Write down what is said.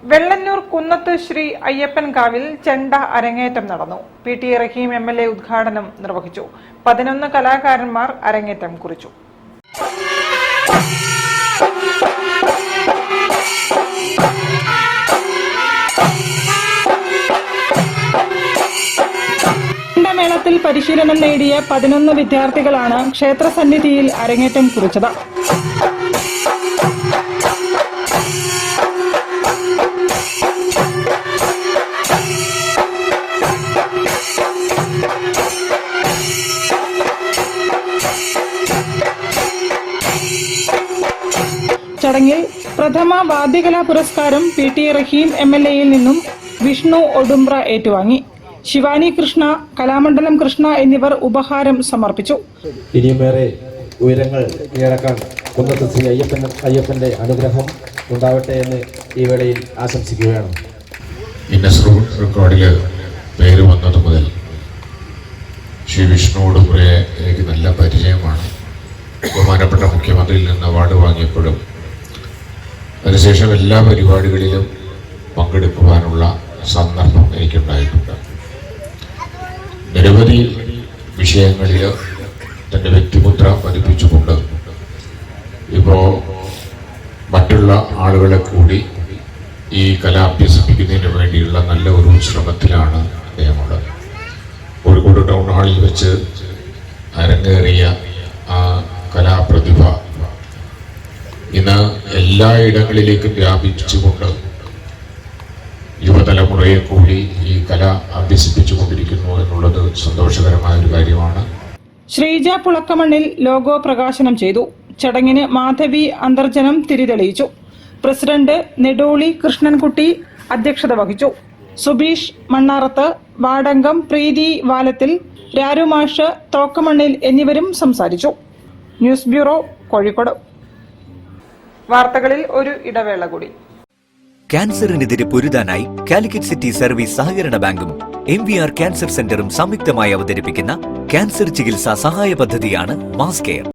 വെള്ളന്നൂർ കുന്നത്ത് ശ്രീ അയ്യപ്പൻകാവിൽ ചെണ്ട അരങ്ങേറ്റം നടന്നു. പി ടി റഹീം MLA ഉദ്ഘാടനം നിർവഹിച്ചു. 11 കലാകാരന്മാർ അരങ്ങേറ്റം കുറിച്ചു. ചെണ്ടമേളത്തിൽ പരിശീലനം നേടിയ 11 വിദ്യാർത്ഥികളാണ് ക്ഷേത്രസന്നിധിയിൽ അരങ്ങേറ്റം കുറിച്ചത്. ചടങ്ങിൽ പ്രഥമ വാദ്യകലാ പുരസ്കാരം PT റഹീം MLAയിൽ നിന്നും വിഷ്ണു ഒഡുംബ്ര ഏറ്റുവാങ്ങി. ശിവാനി കൃഷ്ണ, കലാമണ്ഡലം കൃഷ്ണ എന്നിവർ ഉപഹാരം സമർപ്പിച്ചു. ഇനിയുമേറെ ഉയരങ്ങൾ കീഴടക്കാൻ കുന്നത്ത് ശ്രീ അയ്യപ്പന്റെ അനുഗ്രഹം ഉണ്ടാവട്ടെ എന്ന് ഈ വേളയിൽ ആശംസിക്കുകയാണ്. റെക്കോർഡില് പേര് വന്നത് മുതൽ ശ്രീ വിഷ്ണു ഒഡുംബ്രയെ എനിക്ക് നല്ല പരിചയമാണ്. ബഹുമാനപ്പെട്ട മുഖ്യമന്ത്രിയിൽ നിന്ന് അവാർഡ് വാങ്ങിയപ്പോഴും അതിനുശേഷം എല്ലാ പരിപാടികളിലും പങ്കെടുക്കുവാനുള്ള സന്ദർഭം എനിക്കുണ്ടായിട്ടുണ്ട്. നിരവധി വിഷയങ്ങളിൽ തൻ്റെ വ്യക്തിമുദ്ര പതിപ്പിച്ചുകൊണ്ട് ഇപ്പോൾ മറ്റുള്ള ആളുകളെ കൂടി ഈ കല അഭ്യസിപ്പിക്കുന്നതിന് വേണ്ടിയുള്ള നല്ല ഒരു ശ്രമത്തിലാണ് അദ്ദേഹമുള്ളത്. കോഴിക്കോട് ടൗൺ ഹാളിൽ വെച്ച് അരങ്ങേറിയ ആ കലാപ്രതിഭ ഇന്ന് എല്ലായിടങ്ങളിലേക്കും വ്യാപിച്ചുകൊണ്ട് യുവതലമുറയെ കൂടി ഈ കല അഭ്യസിപ്പിച്ചുകൊണ്ടിരിക്കുന്നു എന്നുള്ളത് സന്തോഷകരമായ ഒരു കാര്യമാണ്. ശ്രീജ പുളക്കമണ്ണിൽ ലോഗോ പ്രകാശനം ചെയ്തു. ചടങ്ങിന് മാധവി അന്തർജനം തിരിതെളിയിച്ചു. പ്രസിഡന്റ് നെടോളി കൃഷ്ണൻകുട്ടി അധ്യക്ഷത വഹിച്ചു. സുബീഷ് മണ്ണാറത്ത്, വാടങ്കം പ്രീതി വാലത്തിൽ, രാരുമാഷ് തോക്കമണ്ണിൽ എന്നിവരും സംസാരിച്ചു. News bureau, Kozhikode. വാർത്തകളിൽ ഒരു ഇടവേള കൂടി. ക്യാൻസറിനെതിരെ പൊരുതാനായി കാലിക്കറ്റ് സിറ്റി സർവീസ് സഹകരണ ബാങ്കും MVR ക്യാൻസർ സെന്ററും സംയുക്തമായി അവതരിപ്പിക്കുന്ന ക്യാൻസർ ചികിത്സാ സഹായ പദ്ധതിയാണ് മാസ് കെയർ.